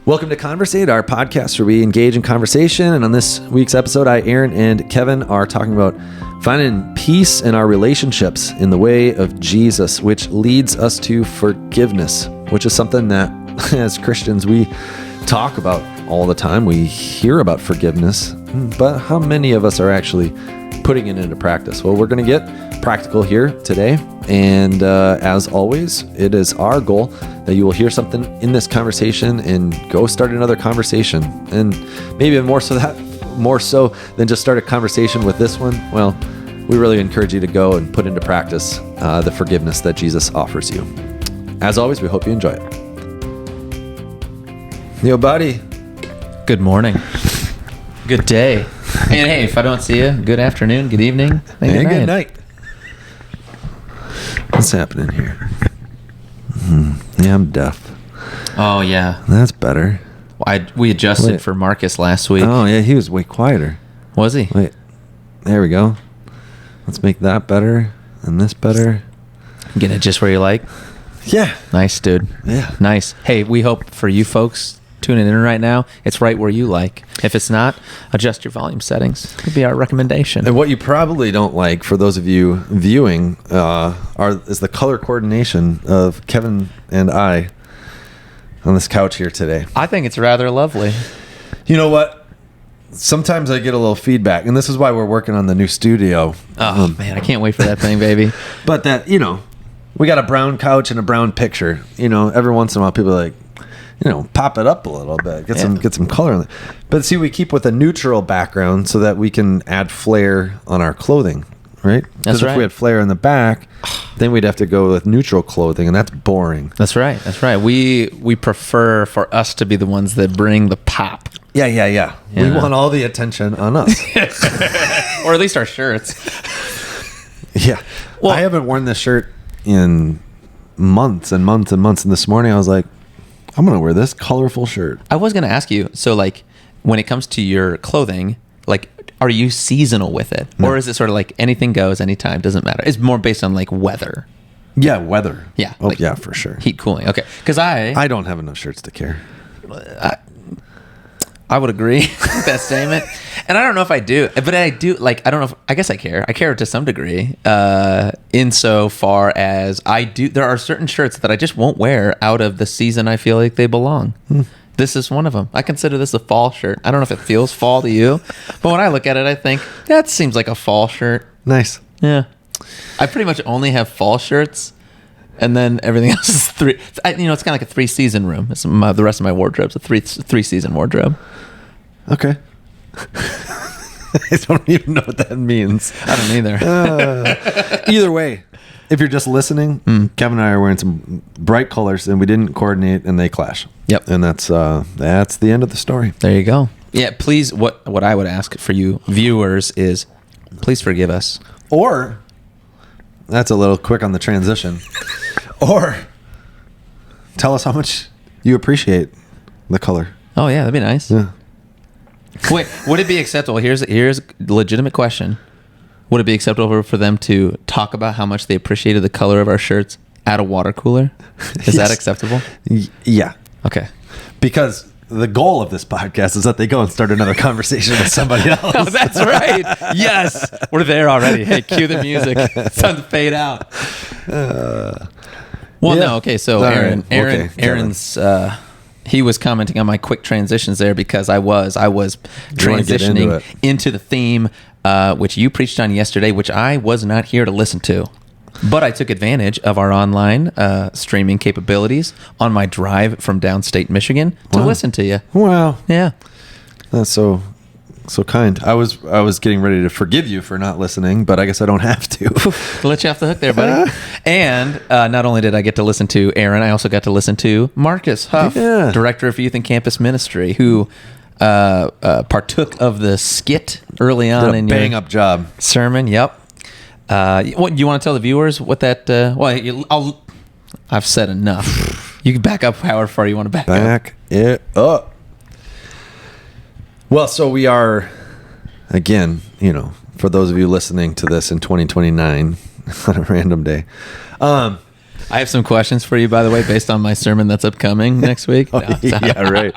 Welcome to Conversate, our podcast where we engage in conversation. And on this week's episode, Aaron, and Kevin are talking about finding peace in our relationships in the way of Jesus, which leads us to forgiveness, which is something that as Christians we talk about all the time. We hear about forgiveness, but how many of us are actually putting it into practice? Well, we're going to get practical here today. And as always, it is our goal that you will hear something in this conversation and go start another conversation. And maybe more so than just start a conversation with this one. Well, we really encourage you to go and put into practice the forgiveness that Jesus offers you. As always, we hope you enjoy it. Yo, buddy. Good morning. Good day. And hey, if I don't see you, good afternoon, good evening, and good night. What's happening here? Yeah, I'm deaf. Oh, yeah. That's better. We adjusted for Marcus last week. Oh, yeah, he was way quieter. Was he? Wait, there we go. Let's make that better and this better. Get it just where you like? Yeah. Nice, dude. Yeah. Nice. Hey, we hope for you folks tuning in right now, it's right where you like. If it's not, adjust your volume settings. Would be our recommendation. And what you probably don't like, for those of you viewing, is the color coordination of Kevin and I on this couch here today. I think it's rather lovely. You know what? Sometimes I get a little feedback, and this is why we're working on the new studio. Oh, man, I can't wait for that thing, baby. But that, we got a brown couch and a brown picture. Every once in a while people are like, pop it up a little bit, get some color in it. But see, we keep with a neutral background so that we can add flair on our clothing, right? Because if we had flair in the back, then we'd have to go with neutral clothing, and that's boring. That's right. We prefer for us to be the ones that bring the pop. Yeah. We want all the attention on us. Or at least our shirts. Yeah. Well, I haven't worn this shirt in months and months and months, and this morning I was like, I'm going to wear this colorful shirt. I was going to ask you, so like when it comes to your clothing, like are you seasonal with it? No. Or is it sort of like anything goes anytime, doesn't matter? It's more based on like weather. Yeah, weather. Yeah. Oh, like yeah, for sure. Heat cooling. Okay. Because I don't have enough shirts to care. I would agree with that statement. And I don't know if I do, but I do, like, I don't know if, I guess I care. I care to some degree, insofar as there are certain shirts that I just won't wear out of the season I feel like they belong. This is one of them. I consider this a fall shirt. I don't know if it feels fall to you, but when I look at it, I think, that seems like a fall shirt. Nice. Yeah. I pretty much only have fall shirts, and then everything else is it's kind of like a 3-season room. The rest of my wardrobe's a three-season wardrobe. Okay. I don't even know what that means. I don't either. Either way, if you're just listening, Kevin and I are wearing some bright colors, and we didn't coordinate, and they clash. Yep. And that's the end of the story. There you go. Yeah, please, what I would ask for you viewers is, please forgive us. Or, that's a little quick on the transition, or tell us how much you appreciate the color. Oh, yeah, that'd be nice. Yeah. Wait, would it be acceptable? Here's a legitimate question. Would it be acceptable for them to talk about how much they appreciated the color of our shirts at a water cooler? Is that acceptable? Yeah. Okay. Because the goal of this podcast is that they go and start another conversation with somebody else. Oh, that's right. Yes. We're there already. Hey, cue the music. It's time to fade out. No. Okay. So Aaron's, he was commenting on my quick transitions there because I was transitioning into the theme, which you preached on yesterday, which I was not here to listen to. But I took advantage of our online streaming capabilities on my drive from downstate Michigan to listen to you. Wow. Yeah. That's so kind. I was getting ready to forgive you for not listening, but I guess I don't have to. Let you off the hook there, buddy. And not only did I get to listen to Aaron, I also got to listen to Marcus Huff, Director of Youth and Campus Ministry, who partook of the skit early on in your bang-up job sermon. Yep. What you want to tell the viewers what that? I've said enough. You can back up however far you want to back up. Back it up. Well, so we are, again, for those of you listening to this in 2029 on a random day, I have some questions for you, by the way, based on my sermon that's upcoming next week. No, Yeah, right.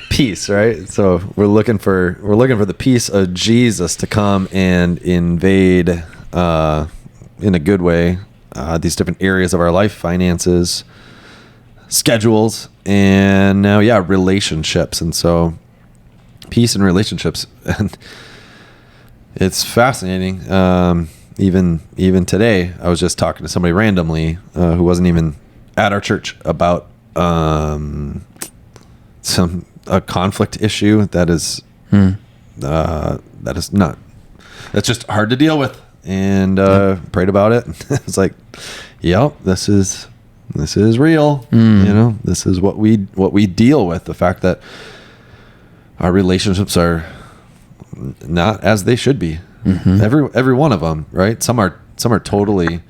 Peace, right? So we're looking for the peace of Jesus to come and invade in a good way these different areas of our life, finances, schedules, and now relationships. And so peace and relationships, and it's fascinating. Even today, I was just talking to somebody randomly who wasn't even at our church about a conflict issue that's just hard to deal with, and prayed about it. It's like, yep, this is real. This is what we deal with, the fact that our relationships are not as they should be. Every one of them, right? Some are totally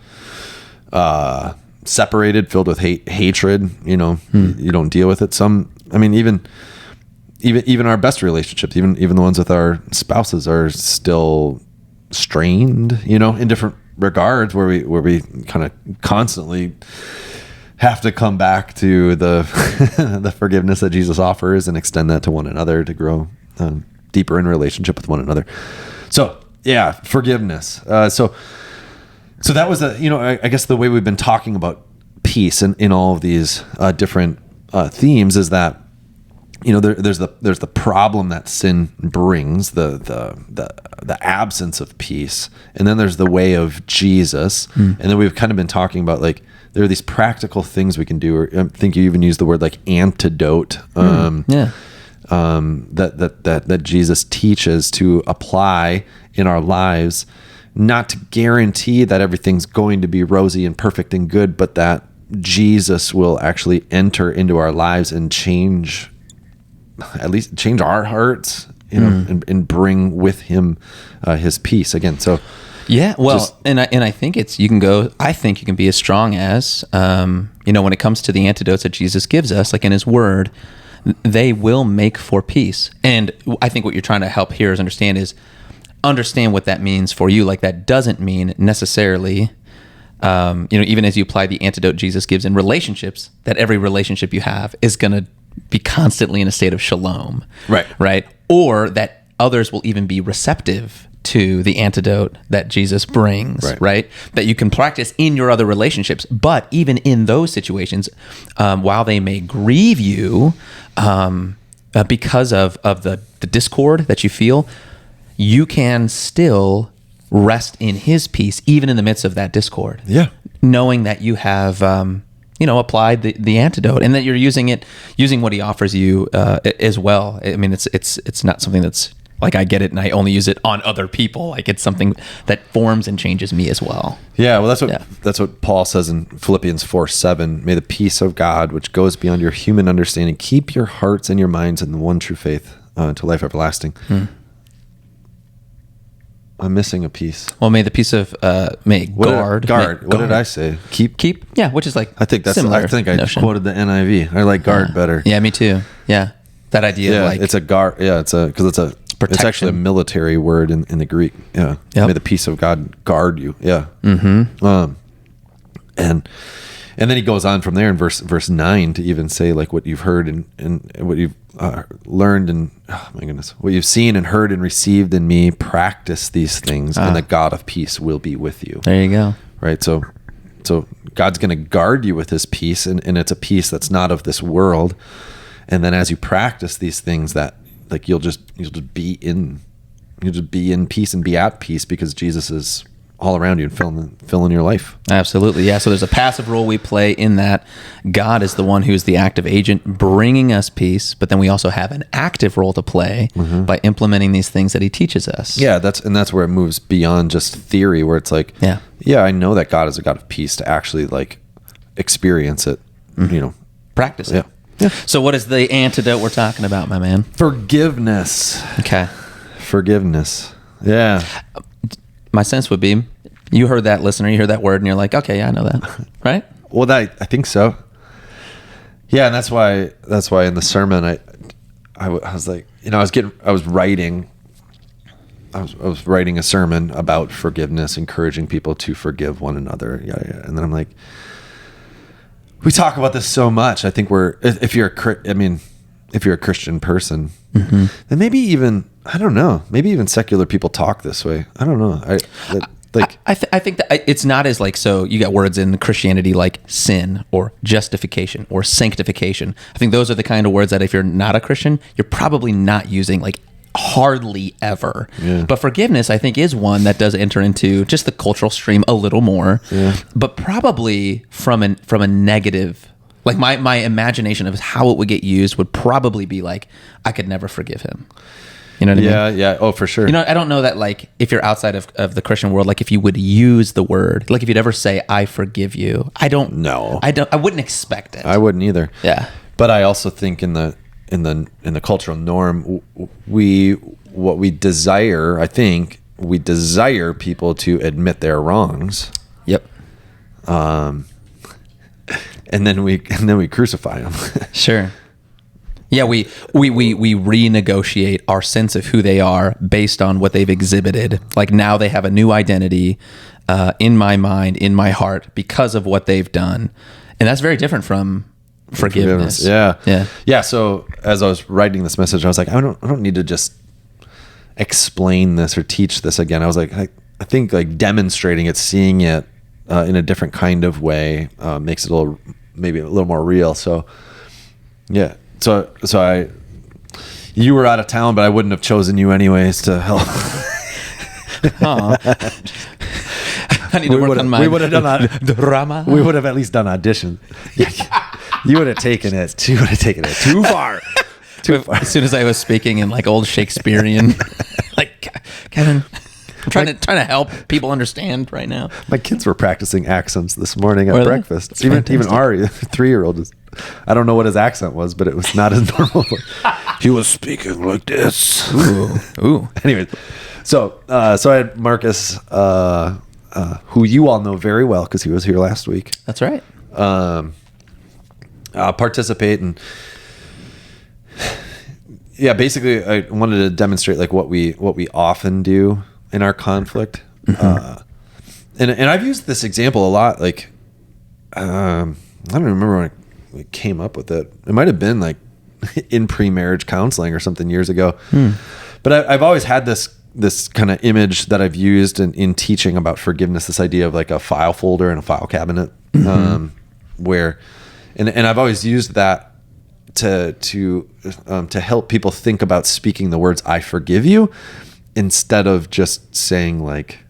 separated, filled with hatred. You don't deal with it. Some, I mean, even our best relationships, even the ones with our spouses, are still strained, in different regards, where we kind of constantly have to come back to the the forgiveness that Jesus offers and extend that to one another to grow deeper in relationship with one another. So forgiveness. So that was I guess the way we've been talking about peace in all of these different themes is that there's the problem that sin brings, the absence of peace, and then there's the way of Jesus, and then we've kind of been talking about like there are these practical things we can do, or I think you even used the word like antidote, that Jesus teaches to apply in our lives, not to guarantee that everything's going to be rosy and perfect and good, but that Jesus will actually enter into our lives and change our hearts, and bring with him his peace again. So I think I think you can be as strong as when it comes to the antidotes that Jesus gives us, like in his word, they will make for peace. And I think what you're trying to help here is understand what that means for you. Like, that doesn't mean necessarily, even as you apply the antidote Jesus gives in relationships, that every relationship you have is going to be constantly in a state of shalom. Right. Or that others will even be receptive to the antidote that Jesus brings, right? That you can practice in your other relationships. But even in those situations, while they may grieve you because of the discord that you feel, you can still rest in his peace, even in the midst of that discord. Yeah. Knowing that you have, applied the antidote, and that you're using what he offers you as well. I mean, it's not something that's like, I get it and I only use it on other people. Like, it's something that forms and changes me as well. Yeah. Well, that's what Paul says in Philippians 4:7. May the peace of God, which goes beyond your human understanding, keep your hearts and your minds in the one true faith to life everlasting. I'm missing a piece. Well, may the peace of guard. What did I say? Keep. Yeah, which is like, I think that's similar. I think I quoted the NIV. I like guard better. Yeah, me too. Yeah, that idea. Yeah, of like, it's a guard. Yeah, it's protection. It's actually a military word in the Greek. Yeah. Yep. May the peace of God guard you. Yeah. And then he goes on from there in verse 9 to even say, like, what you've heard and what you've learned, and what you've seen and heard and received in me, practice these things, and the God of peace will be with you. There you go. Right. So God's going to guard you with his peace, and it's a peace that's not of this world. And then as you practice these things, that like you'll just be in peace and be at peace, because Jesus is all around you and filling your life. Absolutely. Yeah. So there's a passive role we play in that. God is the one who's the active agent bringing us peace, but then we also have an active role to play by implementing these things that he teaches us. Yeah. That's where it moves beyond just theory, where it's like, yeah, I know that God is a God of peace, to actually like experience it, practice it. Yeah. So what is the antidote we're talking about, my man? Forgiveness. Okay. Forgiveness. Yeah. My sense would be, you heard that, listener, you heard that word, and you're like, okay, yeah, I know that, right? Well, I think so. Yeah, and that's why in the sermon I was like, I was writing I was writing a sermon about forgiveness, encouraging people to forgive one another. Yeah. And then I'm like, we talk about this so much. I think if you're a Christian person, then maybe even, I don't know, maybe even secular people talk this way. I don't know. I think that it's not as like, so you got words in Christianity like sin or justification or sanctification. I think those are the kind of words that if you're not a Christian, you're probably not using like hardly ever. Yeah. But forgiveness, I think, is one that does enter into just the cultural stream a little more, but probably from a negative, like my imagination of how it would get used would probably be like, I could never forgive him. You know what I mean? Yeah. Oh, for sure. You know, I don't know that like if you're outside of the Christian world, like if you would use the word, like if you'd ever say, I forgive you, I don't know. I wouldn't expect it. I wouldn't either. Yeah. But I also think in the cultural norm, what we desire, I think we desire people to admit their wrongs. Yep. And then we crucify them. Sure. Yeah, we renegotiate our sense of who they are based on what they've exhibited. Like now they have a new identity in my mind, in my heart, because of what they've done, and that's very different from forgiveness. Yeah. So as I was writing this message, I was like, I don't need to just explain this or teach this again. I was like, I think like demonstrating it, seeing it in a different kind of way makes it maybe a little more real. So yeah. So you were out of town, but I wouldn't have chosen you anyways to help. I need to work on my we would have done drama. We would have at least done audition. You would have taken it too far. As soon as I was speaking in like old Shakespearean, like Kevin, I'm trying to help people understand right now. My kids were practicing accents this morning at breakfast. Even Ari, 3-year-old, I don't know what his accent was, but it was not his normal voice. He was speaking like this. Ooh. Anyway, so I had Marcus, who you all know very well because he was here last week. That's right. Participate, and yeah, basically I wanted to demonstrate like what we often do in our conflict. And I've used this example a lot. Like, I don't remember when I came up with it. It might have been like in pre-marriage counseling or something years ago. But I've always had this kind of image that I've used in teaching about forgiveness, this idea of like a file folder and a file cabinet, where, and I've always used that to help people think about speaking the words, I forgive you, instead of just saying like,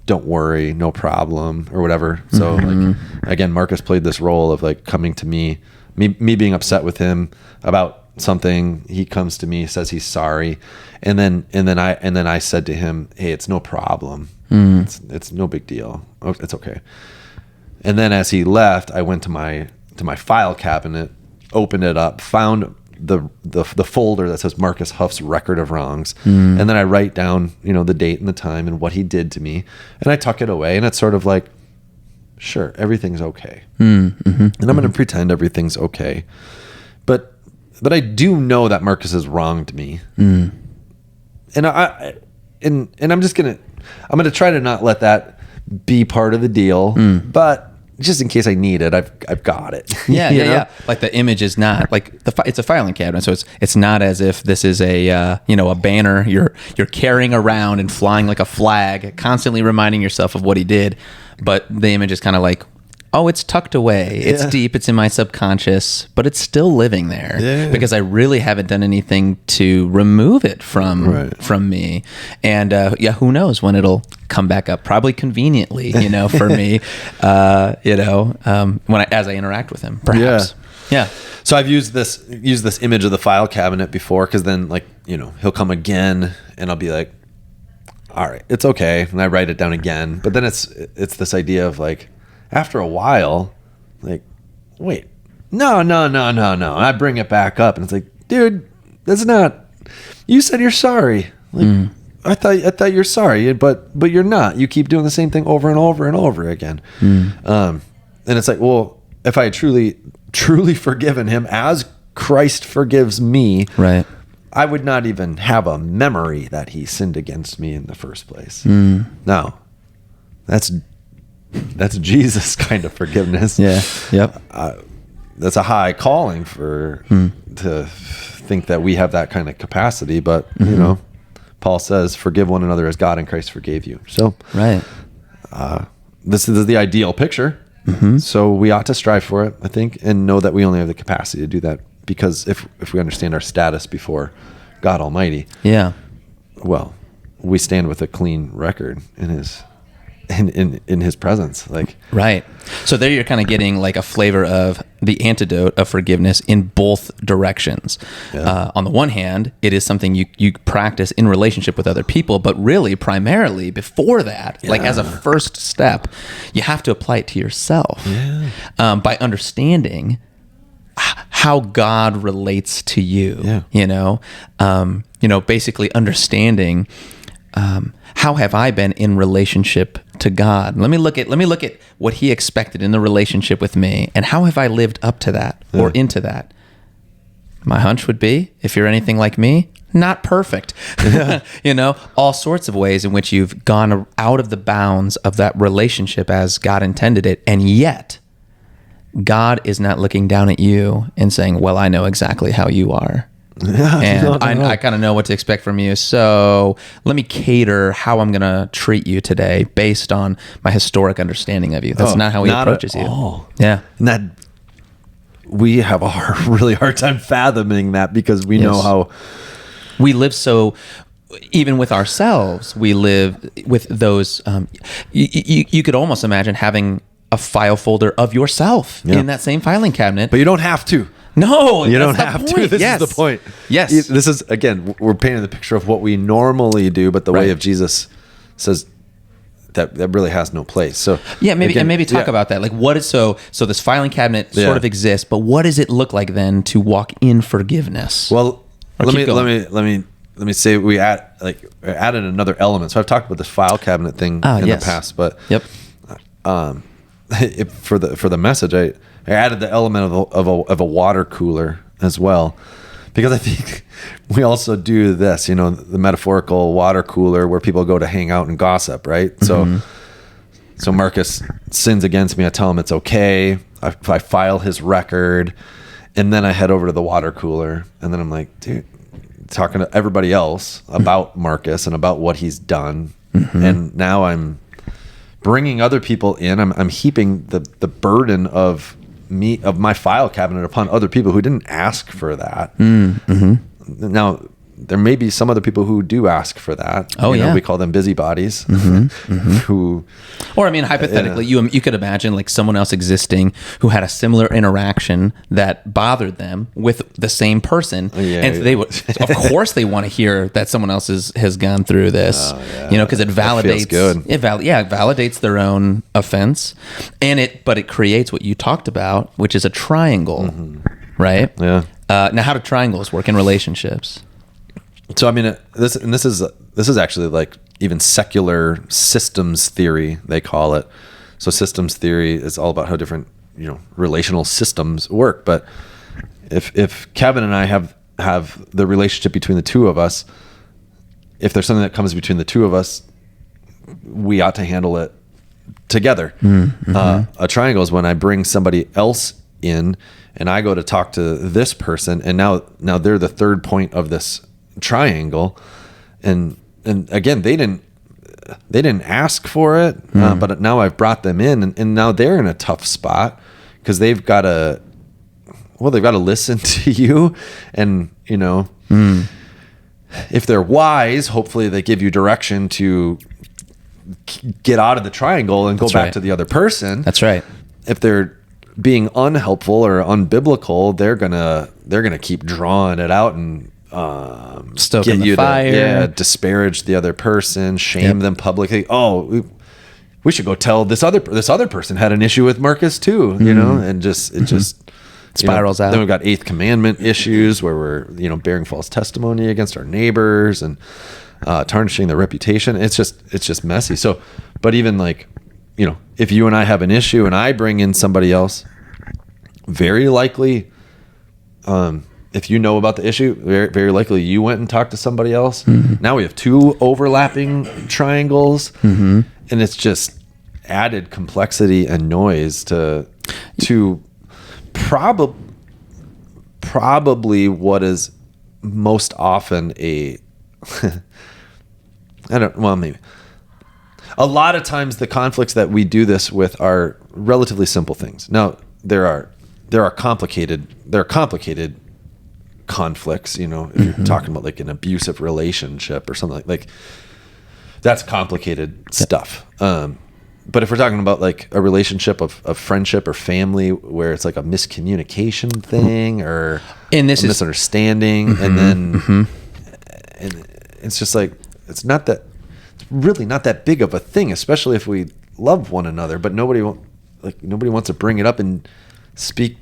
don't worry, no problem, or whatever. So like, again, Marcus played this role of like coming to me being upset with him about something. He comes to me, says he's sorry. And then I said to him, hey, it's no problem. It's no big deal. It's okay. And then as he left, I went to my file cabinet, opened it up, found the folder that says Marcus Huff's record of wrongs, and then I write down the date and the time and what he did to me, and I tuck it away, and it's sort of like, sure, everything's okay, and I'm going to pretend everything's okay, but I do know that Marcus has wronged me, and I'm just gonna try to not let that be part of the deal, but just in case I need it, I've got it. Yeah. Like the image is not like it's a filing cabinet, so it's not as if this is a a banner you're carrying around and flying like a flag, constantly reminding yourself of what he did. But the image is kind of like, oh, it's tucked away. Yeah. It's deep. It's in my subconscious, but it's still living there because I really haven't done anything to remove it from me. And who knows when it'll come back up? Probably conveniently, for me, as I interact with him, perhaps. Yeah. So I've used this image of the file cabinet before, because then he'll come again, and I'll be like, all right, it's okay, and I write it down again. But then it's this idea of like, after a while, like, wait, no. And I bring it back up, and it's like, dude, that's not, you said you're sorry. Like, I thought you're sorry, but you're not. You keep doing the same thing over and over and over again. And it's like, well, if I had truly forgiven him as Christ forgives me, right, I would not even have a memory that he sinned against me in the first place. No, that's Jesus kind of forgiveness. Yeah. Yep. That's a high calling for to think that we have that kind of capacity. But you know, Paul says, "Forgive one another as God in Christ forgave you." So Right. this is the ideal picture. So we ought to strive for it, I think, and know that we only have the capacity to do that, because if we understand our status before God Almighty, Yeah. well, we stand with a clean record in his presence. Like, Right. So there you're kind of getting like a flavor of the antidote of forgiveness in both directions. Yeah. On the one hand, it is something you practice in relationship with other people, but really primarily before that, like as a first step, you have to apply it to yourself by understanding how God relates to you. Basically understanding how have I been in relationship to God? Let me look at what he expected in the relationship with me, and how have I lived up to that or into that? My hunch would be, if you're anything like me, not perfect. All sorts of ways in which you've gone out of the bounds of that relationship as God intended it, and yet God is not looking down at you and saying, well, I know exactly how you are. And I kind of know what to expect from you. So let me cater how I'm going to treat you today based on my historic understanding of you. That's not how he approaches you. All. Yeah. And that we have a really hard time fathoming that, because we know how we live so, even with ourselves, we live with those. You could almost imagine having a file folder of yourself in that same filing cabinet. But you don't have to. No, you don't have to. This is the point. Yes. This is, again, we're painting the picture of what we normally do, but the way of Jesus says that really has no place. So maybe talk about that. Like, what is so this filing cabinet sort of exists, but what does it look like then to walk in forgiveness? Well, let me say we added another element. So I've talked about this file cabinet thing in the past, but for the message, I added the element of a water cooler as well, because I think we also do this, the metaphorical water cooler where people go to hang out and gossip, right? So Marcus sins against me. I tell him it's okay. I file his record, and then I head over to the water cooler, and then I'm like, dude, talking to everybody else about Marcus and about what he's done, and now I'm bringing other people in. I'm heaping the burden of my file cabinet upon other people who didn't ask for that. Now, there may be some other people who do ask for that. We call them busybodies. Or hypothetically, you could imagine like someone else existing who had a similar interaction that bothered them with the same person, and they would, of course, they want to hear that someone else has gone through this. Because it validates. It validates their own offense, but it creates what you talked about, which is a triangle, right? Yeah. Now, how do triangles work in relationships? So this is actually like even secular systems theory, they call it. So systems theory is all about how different relational systems work. But if Kevin and I have the relationship between the two of us, if there's something that comes between the two of us, we ought to handle it together. A triangle is when I bring somebody else in and I go to talk to this person, and now they're the third point of this triangle, and again, they didn't ask for it, but now I've brought them in, and now they're in a tough spot because they've got to listen to you, and if they're wise, hopefully they give you direction to get out of the triangle and go back to the other person. That's right. If they're being unhelpful or unbiblical, they're gonna keep drawing it out and stoking the fire. Disparage the other person, shame them publicly. Oh, we should go tell this other person had an issue with Marcus too, and it just spirals out. Then we've got Eighth Commandment issues where we're bearing false testimony against our neighbors and tarnishing their reputation. It's just messy. So, but even like, if you and I have an issue and I bring in somebody else, very likely, if you know about the issue, very, very likely you went and talked to somebody else. Now we have two overlapping triangles, and it's just added complexity and noise to probably what is most often maybe a lot of times the conflicts that we do this with are relatively simple things. Now there are complicated conflicts, if you're talking about like an abusive relationship or something like that's complicated stuff. But if we're talking about like a relationship of friendship or family where it's like a miscommunication thing or misunderstanding, and then and it's just like it's really not that big of a thing, especially if we love one another, but nobody wants to bring it up and speak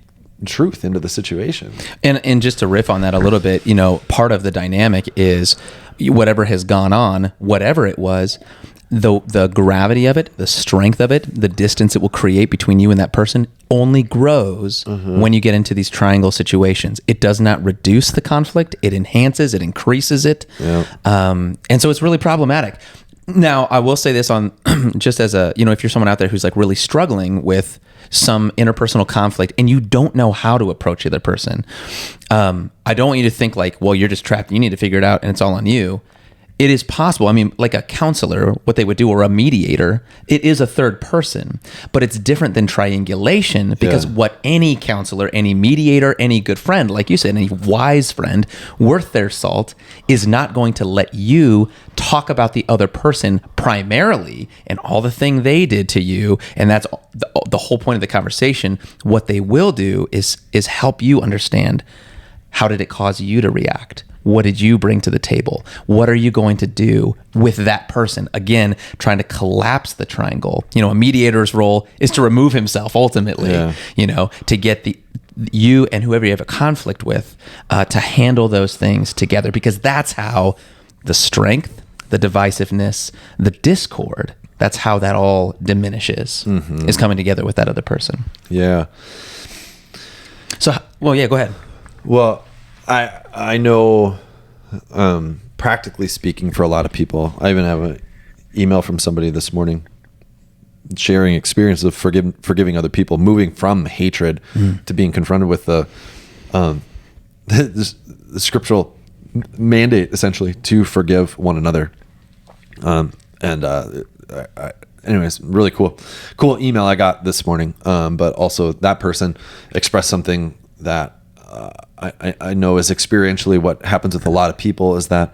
truth into the situation. And just to riff on that a little bit, part of the dynamic is whatever has gone on, whatever it was, the gravity of it, the strength of it, the distance it will create between you and that person only grows when you get into these triangle situations. It does not reduce the conflict. It enhances, it increases it. Yeah. And so it's really problematic. Now, I will say this on just as if you're someone out there who's like really struggling with some interpersonal conflict and you don't know how to approach the other person, I don't want you to think like, well, you're just trapped. You need to figure it out and it's all on you. It is possible. I mean, like a counselor, what they would do, or a mediator, it is a third person, but it's different than triangulation because what any counselor, any mediator, any good friend, like you said, any wise friend worth their salt is not going to let you talk about the other person primarily and all the thing they did to you. And that's the whole point of the conversation. What they will do is help you understand, how did it cause you to react? What did you bring to the table? What are you going to do with that person? Again, trying to collapse the triangle. A mediator's role is to remove himself ultimately, to get you and whoever you have a conflict with to handle those things together, because that's how the strength, the divisiveness, the discord, that's how that all diminishes, is coming together with that other person. Yeah. So, well, yeah, go ahead. Well, I know, practically speaking, for a lot of people, I even have an email from somebody this morning sharing experiences of forgiving other people, moving from hatred to being confronted with the scriptural mandate, essentially, to forgive one another. Anyways, really cool email I got this morning. But also that person expressed something that I know is experientially what happens with a lot of people, is that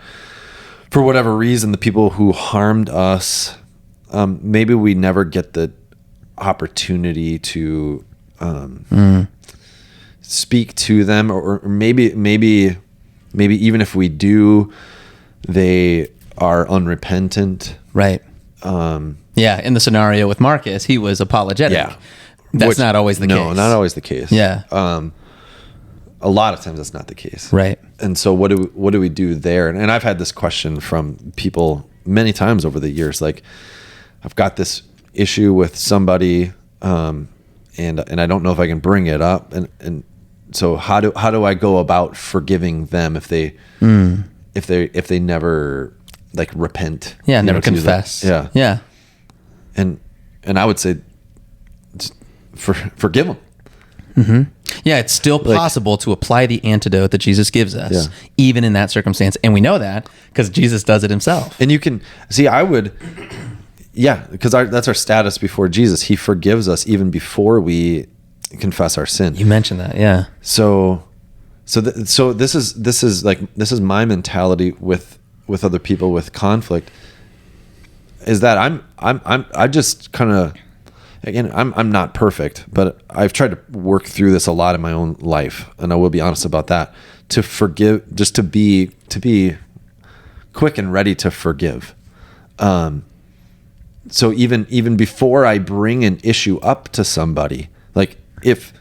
for whatever reason, the people who harmed us, maybe we never get the opportunity to speak to them, or maybe even if we do, they are unrepentant. Right. Yeah. In the scenario with Marcus, he was apologetic. Yeah. That's not always the case. No, not always the case. Yeah. A lot of times that's not the case. Right. And so what do we do there? And I've had this question from people many times over the years. Like, I've got this issue with somebody, and I don't know if I can bring it up. And so how do I go about forgiving them if they never like repent? Yeah. Never confess. Yeah. Yeah. And I would say, forgive them. Yeah, it's still possible to apply the antidote that Jesus gives us, even in that circumstance. And we know that because Jesus does it himself. And you can see, because that's our status before Jesus. He forgives us even before we confess our sin. You mentioned that, yeah. So this is my mentality with other people with conflict, is that I just kind of, again, I'm not perfect, but I've tried to work through this a lot in my own life, and I will be honest about that. To forgive, just to be quick and ready to forgive. So even before I bring an issue up to somebody, like if,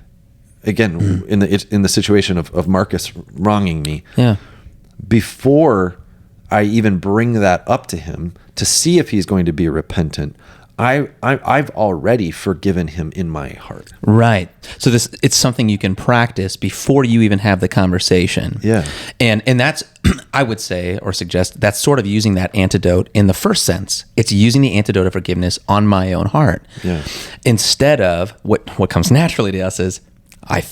again, in the situation of Marcus wronging me, before I even bring that up to him to see if he's going to be repentant, I've already forgiven him in my heart. Right. So it's something you can practice before you even have the conversation. Yeah. And that's I would say or suggest that's sort of using that antidote in the first sense. It's using the antidote of forgiveness on my own heart. Yeah. Instead of what comes naturally to us is I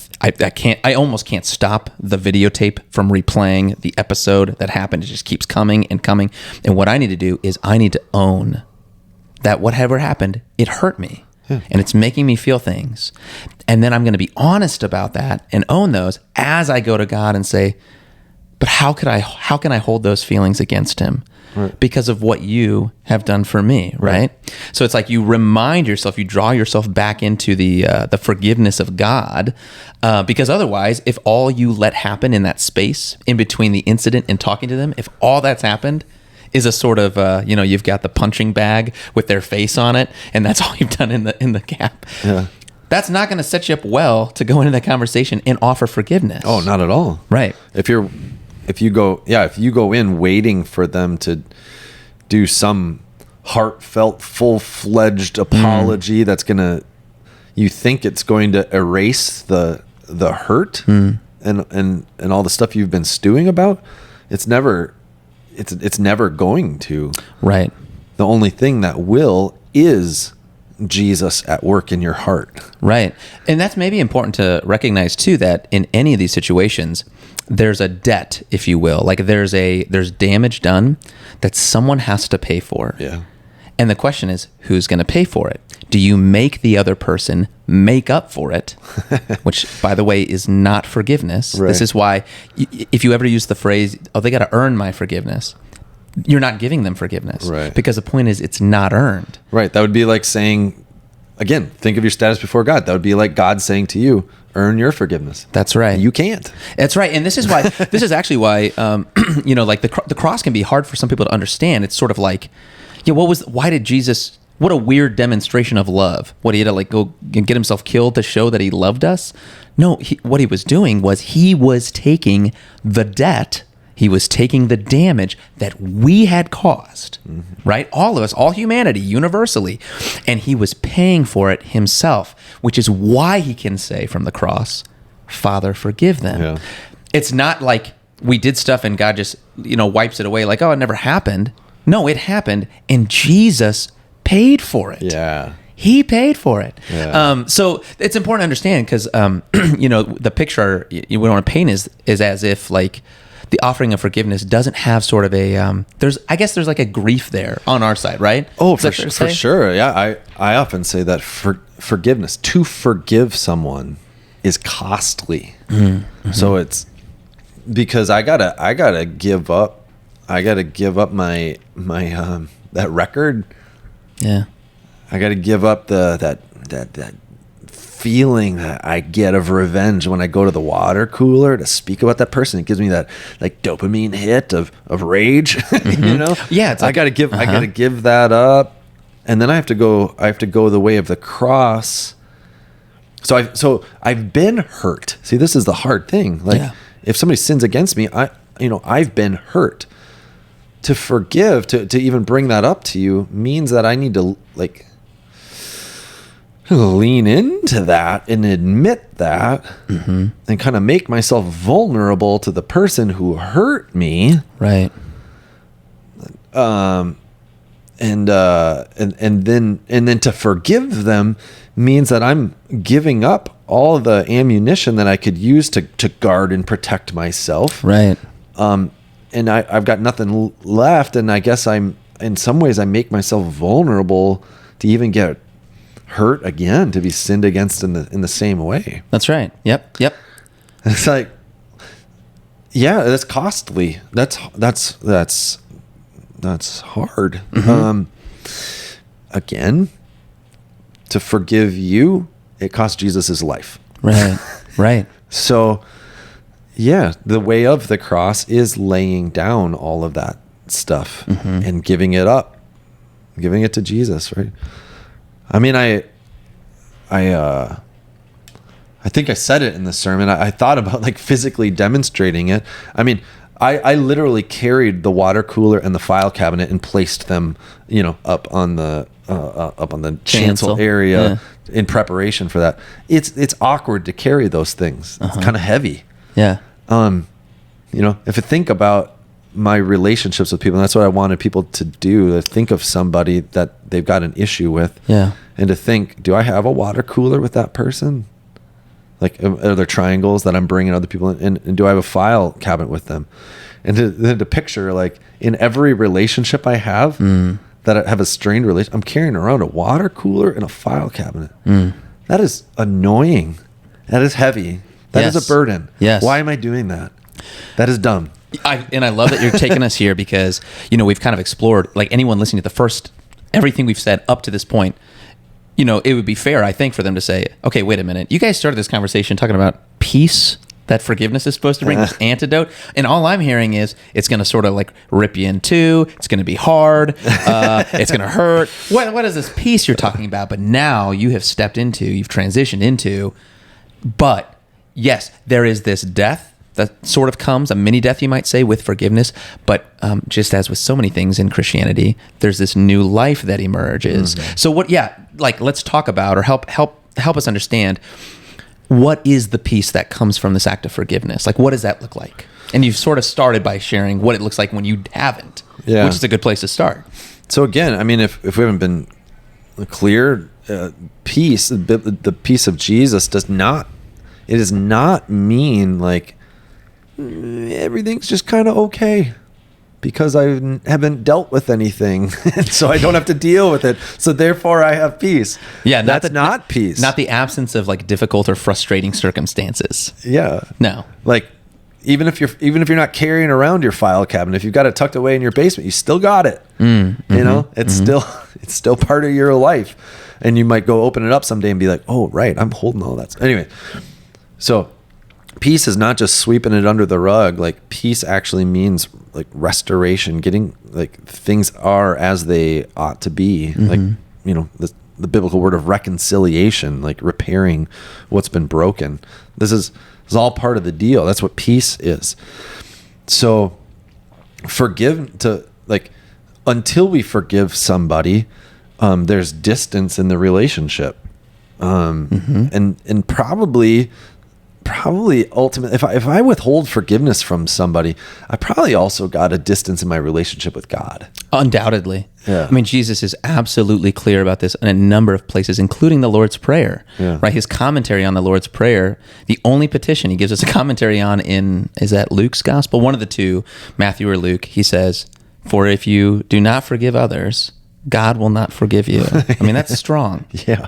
almost can't stop the videotape from replaying the episode that happened. It just keeps coming and coming. And what I need to do is I need to own that whatever happened, it hurt me. Yeah. And it's making me feel things. And then I'm going to be honest about that and own those as I go to God and say, but how can I hold those feelings against him? Right. Because of what you have done for me, right? So it's like you remind yourself, you draw yourself back into the forgiveness of God, because otherwise, if all you let happen in that space in between the incident and talking to them, if all that's happened is a sort of you've got the punching bag with their face on it, and that's all you've done in the gap. Yeah. That's not going to set you up well to go into that conversation and offer forgiveness. Oh, not at all. Right. If you go in waiting for them to do some heartfelt, full-fledged apology that's you think it's going to erase the hurt and all the stuff you've been stewing about, it's never going to. Right. The only thing that will is Jesus at work in your heart. Right. And that's maybe important to recognize too, that in any of these situations, there's a debt, if you will. Like there's damage done that someone has to pay for. Yeah. And the question is, who's going to pay for it? Do you make the other person make up for it? Which, by the way, is not forgiveness. Right. This is why if you ever use the phrase, oh, they got to earn my forgiveness, you're not giving them forgiveness. Right. Because the point is, it's not earned. Right. That would be like saying, again, think of your status before God. That would be like God saying to you, earn your forgiveness. That's right. You can't. That's right. And this is why, this is actually why, like the cross can be hard for some people to understand. It's sort of like, why did Jesus, what a weird demonstration of love. What, he had to like go get himself killed to show that he loved us? No, what he was doing was he was taking the debt. He was taking the damage that we had caused, right? All of us, all humanity, universally. And he was paying for it himself, which is why he can say from the cross, Father, forgive them. Yeah. It's not like we did stuff and God just, wipes it away like, oh, it never happened. No, it happened, and Jesus paid for it. Yeah. He paid for it. Yeah. So it's important to understand because, the picture we want to paint is as if like the offering of forgiveness doesn't have sort of a, there's like a grief there on our side, right? Oh, for sure. Yeah. I often say that forgiveness, to forgive someone is costly. Mm-hmm. So it's because I gotta give up my that record. Yeah. I got to give up that feeling that I get of revenge when I go to the water cooler to speak about that person. It gives me that like dopamine hit of rage, Mm-hmm. Yeah. It's like, I got to give that up. And then I have to go the way of the cross. So I've been hurt. See, this is the hard thing. Like if somebody sins against me, I've been hurt. To forgive, to even bring that up to you means that I need to like lean into that and admit that and kind of make myself vulnerable to the person who hurt me. Right. And then to forgive them means that I'm giving up all the ammunition that I could use to guard and protect myself. Right. And I've got nothing left, and I guess in some ways I make myself vulnerable to even get hurt again, to be sinned against in the same way. That's right. Yep. It's like, yeah, that's costly. That's hard. Mm-hmm. Again, to forgive you, it cost Jesus his life. Right. So, yeah, the way of the cross is laying down all of that stuff and giving it up, giving it to Jesus, right? I mean, I think I said it in the sermon. I thought about like physically demonstrating it. I mean, I literally carried the water cooler and the file cabinet and placed them, up on the chancel area in preparation for that. It's awkward to carry those things. It's kind of heavy. Yeah. If you think about my relationships with people, and that's what I wanted people to do, to think of somebody that they've got an issue with. Yeah. And to think, do I have a water cooler with that person? Like, are there triangles that I'm bringing other people in? And do I have a file cabinet with them? And to picture, like, in every relationship I have that I have a strained relationship, I'm carrying around a water cooler and a file cabinet. That is annoying. That is heavy. That is a burden. Yes. Why am I doing that? That is dumb. And I love that you're taking us here because, we've kind of explored, like, anyone listening to everything we've said up to this point, it would be fair, I think, for them to say, okay, wait a minute. You guys started this conversation talking about peace that forgiveness is supposed to bring, this antidote. And all I'm hearing is it's going to sort of like rip you in two. It's going to be hard. It's going to hurt. What is this peace you're talking about? But now you've transitioned into, but yes, there is this death that sort of comes, a mini death, you might say, with forgiveness. But just as with so many things in Christianity, there's this new life that emerges. So let's talk about, or help us understand, what is the peace that comes from this act of forgiveness? Like, what does that look like? And you've sort of started by sharing what it looks like when you haven't, which is a good place to start. So again, I mean, if we haven't been clear, peace, the peace of Jesus does not mean like, everything's just kind of okay because I haven't dealt with anything, so I don't have to deal with it. So therefore, I have peace. Yeah, that's not peace. Not the absence of like difficult or frustrating circumstances. Yeah. No. Like even if you're not carrying around your file cabinet, if you've got it tucked away in your basement, you still got it. It's still part of your life, and you might go open it up someday and be like, oh right, I'm holding all that. Anyway, so. Peace is not just sweeping it under the rug. Like, peace actually means like restoration, getting like things are as they ought to be. Like, the biblical word of reconciliation, like repairing what's been broken. This is all part of the deal. That's what peace is. So until we forgive somebody, there's distance in the relationship. And probably ultimately, if I withhold forgiveness from somebody, I probably also got a distance in my relationship with God. Undoubtedly. Yeah. I mean, Jesus is absolutely clear about this in a number of places, including the Lord's Prayer. Yeah. Right? His commentary on the Lord's Prayer, the only petition he gives us a commentary on is that Luke's gospel? One of the two, Matthew or Luke, he says, "For if you do not forgive others, God will not forgive you." I mean, that's strong. Yeah.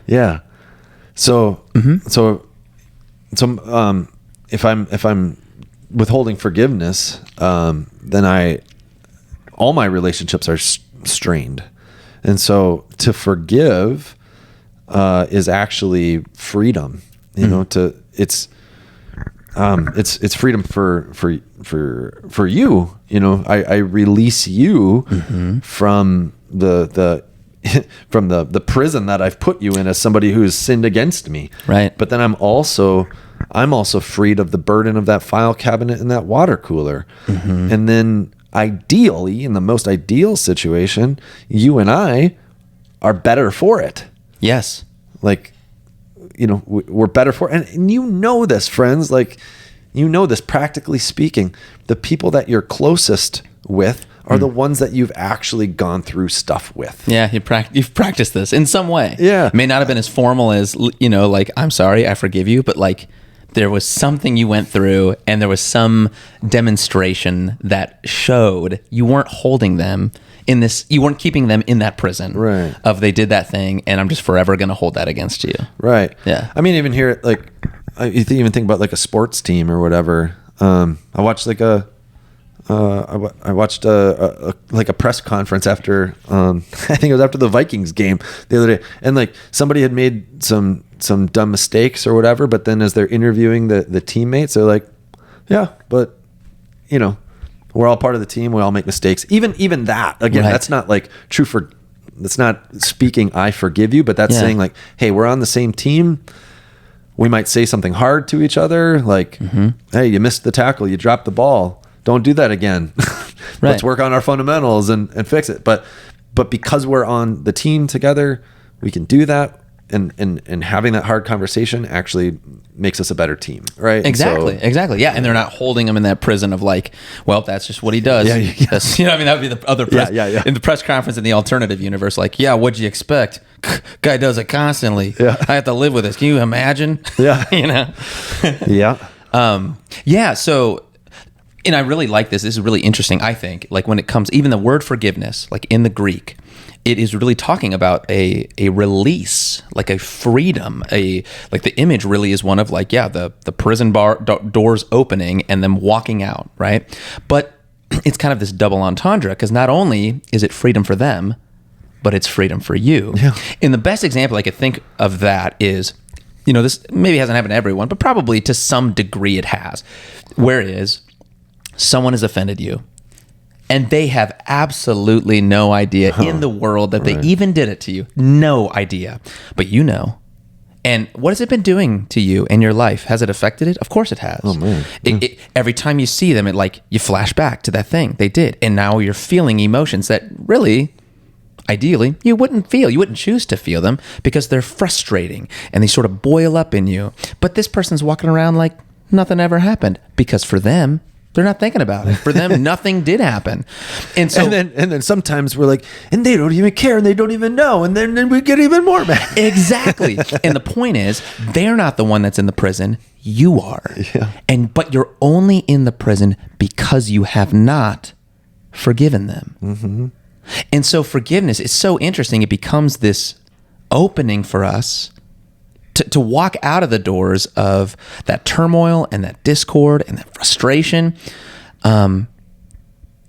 Yeah. So, if I'm withholding forgiveness, then all my relationships are strained, and so to forgive is actually freedom. It's freedom for you. I release you from the from the prison that I've put you in as somebody who's sinned against me. Right. But then I'm also freed of the burden of that file cabinet and that water cooler. And then ideally, in the most ideal situation, you and I are better for it. Yes. Like, we're better for it. And this, friends, like, this practically speaking, the people that you're closest with are the ones that you've actually gone through stuff with. Yeah, you've practiced this in some way. Yeah. It may not have been as formal as, like, I'm sorry, I forgive you, but like there was something you went through and there was some demonstration that showed you weren't holding them in this, you weren't keeping them in that prison. Right. Of they did that thing and I'm just forever going to hold that against you. Right. Yeah. I mean, even here, like, even think about like a sports team or whatever. I watched like I watched a press conference after I think it was after the Vikings game the other day, and like somebody had made some dumb mistakes or whatever, but then as they're interviewing the teammates, they're like, yeah, but we're all part of the team, we all make mistakes. Even that, again, right. That's not like that's not speaking I forgive you, but that's saying like, hey, we're on the same team. We might say something hard to each other, like, hey, you missed the tackle, you dropped the ball. don't do that again. Right. Let's work on our fundamentals and fix it. But because we're on the team together, we can do that. And having that hard conversation actually makes us a better team, right? Exactly. Yeah, and they're not holding him in that prison of like, well, that's just what he does. Yeah. That's, you know, I mean, that would be the other press. Yeah. In the press conference in the alternative universe, like, yeah, what'd you expect? Guy does it constantly. Yeah. I have to live with this. Can you imagine? Yeah. You know? Yeah. So, and I really like this. This is really interesting, I think. Like when it comes, even the word forgiveness, like in the Greek, it is really talking about a release, like a freedom, like the image really is one of like, yeah, the prison doors opening and them walking out, right? But it's kind of this double entendre because not only is it freedom for them, but it's freedom for you. Yeah. And the best example I could think of that is, you know, this maybe hasn't happened to everyone, but probably to some degree it has, where it is someone has offended you. And they have absolutely no idea in the world that they even did it to you. No idea. But you know. And what has it been doing to you in your life? Has it affected it? Of course it has. Oh, man. Every time you see them, it like you flash back to that thing they did. And now you're feeling emotions that really, ideally, you wouldn't feel. You wouldn't choose to feel them because they're frustrating and they sort of boil up in you. But this person's walking around like nothing ever happened because for them, they're not thinking about it. For them, nothing did happen. And so, and then sometimes we're like, and they don't even care and they don't even know. And then we get even more mad. Exactly. And the point is, they're not the one that's in the prison. You are. Yeah. But you're only in the prison because you have not forgiven them. Mm-hmm. And so forgiveness is so interesting. It becomes this opening for us to walk out of the doors of that turmoil and that discord and that frustration, and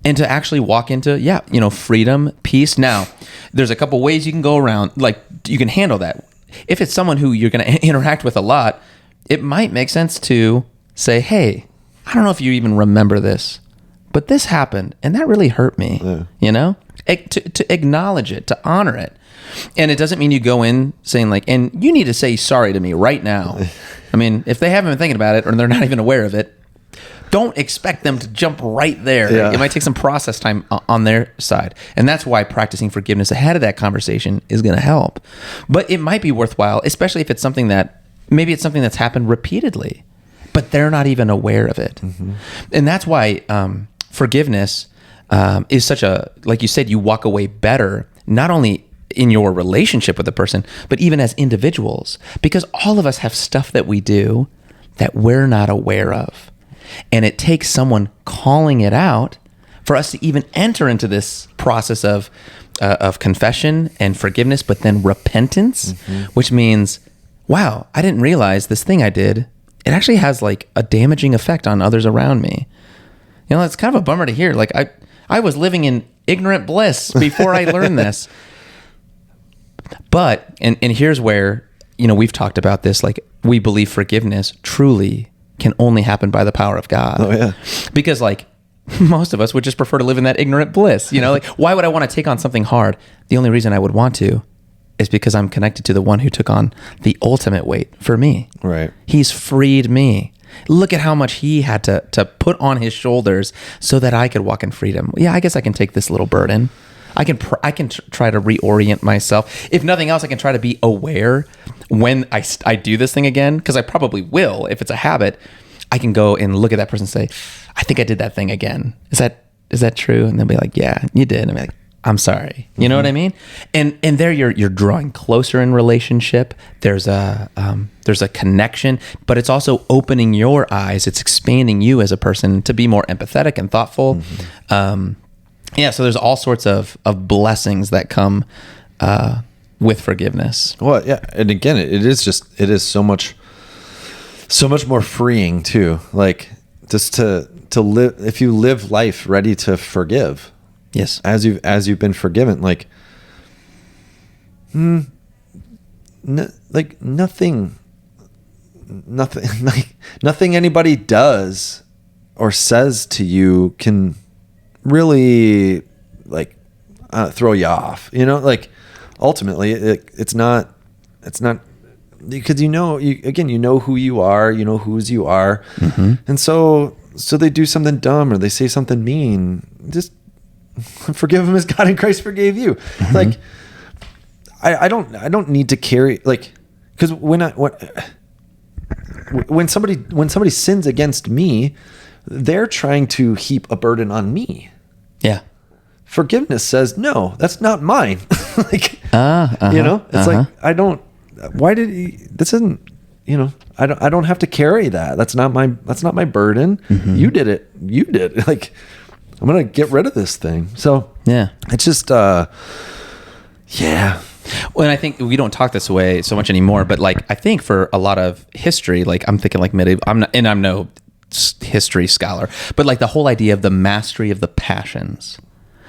to actually walk into, freedom, peace. Now, there's a couple ways you can go around, like you can handle that. If it's someone who you're going to interact with a lot, it might make sense to say, hey, I don't know if you even remember this, but this happened and that really hurt me, to acknowledge it, to honor it. And it doesn't mean you go in saying like, and you need to say sorry to me right now. I mean, if they haven't been thinking about it or they're not even aware of it, don't expect them to jump right there. Yeah. It might take some process time on their side. And that's why practicing forgiveness ahead of that conversation is going to help. But it might be worthwhile, especially if it's something that's happened repeatedly, but they're not even aware of it. Mm-hmm. And that's why forgiveness is such like you said, you walk away better, not only in your relationship with the person, but even as individuals, because all of us have stuff that we do that we're not aware of. And it takes someone calling it out for us to even enter into this process of confession and forgiveness, but then repentance, which means, wow, I didn't realize this thing I did, it actually has like a damaging effect on others around me. You know, it's kind of a bummer to hear. Like I was living in ignorant bliss before I learned this. But, and here's where, we've talked about this, like we believe forgiveness truly can only happen by the power of God. Oh, yeah. Because like most of us would just prefer to live in that ignorant bliss, like why would I want to take on something hard? The only reason I would want to is because I'm connected to the one who took on the ultimate weight for me. Right. He's freed me. Look at how much he had to put on his shoulders so that I could walk in freedom. Yeah, I guess I can take this little burden. I can try to reorient myself. If nothing else, I can try to be aware when I do this thing again, because I probably will. If it's a habit, I can go and look at that person and say, I think I did that thing again. Is that true? And they'll be like, yeah, you did. And I'll be like, I'm sorry. You know what I mean? And there you're drawing closer in relationship. There's a connection, but it's also opening your eyes. It's expanding you as a person to be more empathetic and thoughtful. Mm-hmm. So there's all sorts of blessings that come with forgiveness. Well, yeah, and again, it is so much more freeing too. Like just to live, if you live life ready to forgive. Yes. As you've been forgiven, like like nothing anybody does or says to you can really like throw you off, like ultimately it's not because you know who you are, whose you are. Mm-hmm. And so so they do something dumb or they say something mean, just forgive them as God in Christ forgave you. Mm-hmm. Like, I don't need to carry, like, because when somebody sins against me, they're trying to heap a burden on me. Yeah. Forgiveness says, no, that's not mine. Like, it's like, this isn't, I don't have to carry that. That's not my burden. Mm-hmm. You did it. Like, I'm going to get rid of this thing. So Yeah. it's just, yeah. Well, and I think we don't talk this way so much anymore, but like, I think for a lot of history, like I'm thinking like medieval, I'm no history scholar, but like the whole idea of the mastery of the passions.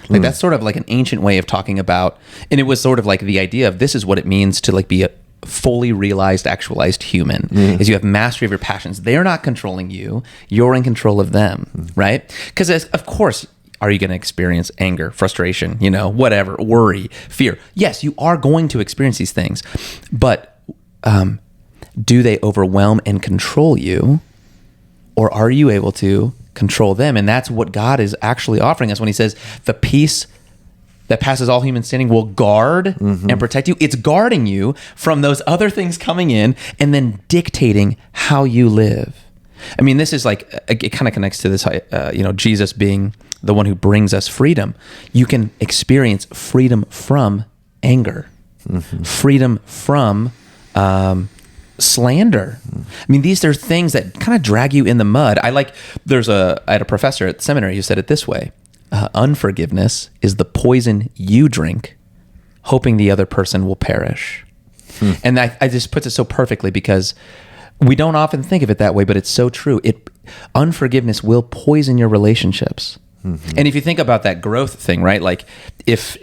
Like that's sort of like an ancient way of talking about, and it was sort of like the idea of this is what it means to like be a fully realized, actualized human, is you have mastery of your passions. They're not controlling you. You're in control of them, right? Because of course, are you going to experience anger, frustration, whatever, worry, fear? Yes, you are going to experience these things, but do they overwhelm and control you, or are you able to control them? And that's what God is actually offering us when he says the peace that passes all human understanding will guard and protect you. It's guarding you from those other things coming in and then dictating how you live. I mean, this is like, it kind of connects to this, Jesus being the one who brings us freedom. You can experience freedom from anger, freedom from slander. I mean, these are things that kind of drag you in the mud. I had a professor at seminary who said it this way: unforgiveness is the poison you drink, hoping the other person will perish. And I just puts it so perfectly, because we don't often think of it that way, but it's so true. Unforgiveness will poison your relationships. And if you think about that growth thing, right? Like if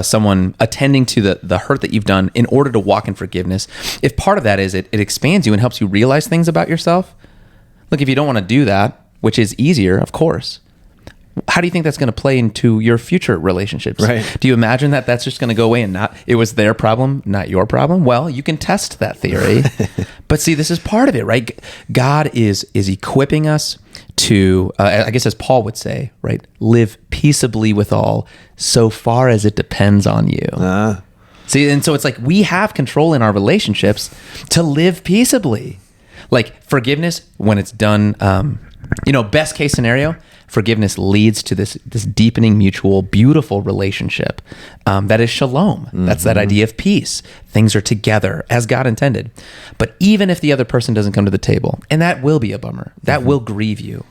someone attending to the hurt that you've done in order to walk in forgiveness, if part of that is it expands you and helps you realize things about yourself. Look, if you don't want to do that, which is easier, of course, how do you think that's going to play into your future relationships? Right. Do you imagine that that's just going to go away and it was their problem, not your problem? Well, you can test that theory. But see, this is part of it, right? God is equipping us to, I guess as Paul would say, right, live peaceably with all so far as it depends on you. See, and so it's like we have control in our relationships to live peaceably. Like forgiveness, when it's done, best case scenario, forgiveness leads to this deepening, mutual, beautiful relationship that is shalom. That's that idea of peace. Things are together as God intended. But even if the other person doesn't come to the table, and that will be a bummer, that will grieve you,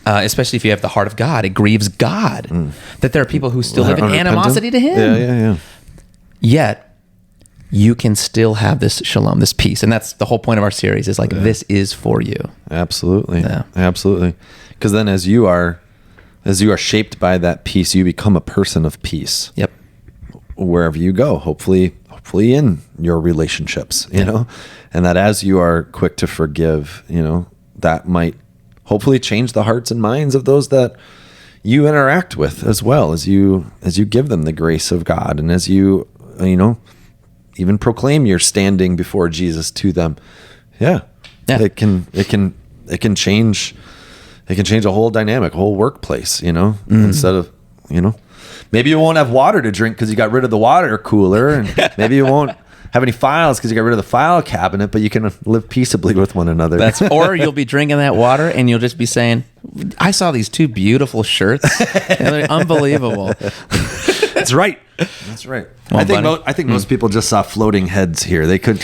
especially if you have the heart of God. It grieves God that there are people who still live in animosity to him. Yeah. Yet, you can still have this shalom, this peace. And that's the whole point of our series, is like, this is for you. Absolutely. Yeah. Absolutely. Because then as you are shaped by that peace, you become a person of peace. Yep. Wherever you go, hopefully in your relationships, you know, and that as you are quick to forgive, that might hopefully change the hearts and minds of those that you interact with, as well as you give them the grace of God, and as you even proclaim your standing before Jesus to them. It can change a whole dynamic, a whole workplace, instead of, maybe you won't have water to drink because you got rid of the water cooler, and maybe you won't have any files because you got rid of the file cabinet, but you can live peaceably with one another. Or you'll be drinking that water and you'll just be saying, I saw these two beautiful shirts. And they're unbelievable. That's right. Well, I think most people just saw floating heads here. They could.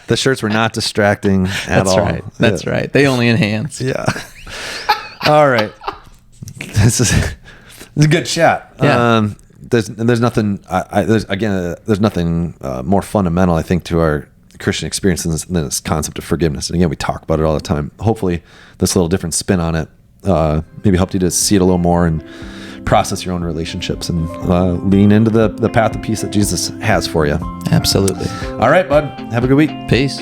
The shirts were not distracting at all. That's right. They only enhance. Yeah. All right. This is a good chat. Yeah. There's nothing. There's nothing more fundamental, I think, to our Christian experience than this concept of forgiveness. And again, we talk about it all the time. Hopefully, this little different spin on it maybe helped you to see it a little more and process your own relationships and lean into the path of peace that Jesus has for you. Absolutely. All right, bud. Have a good week. Peace.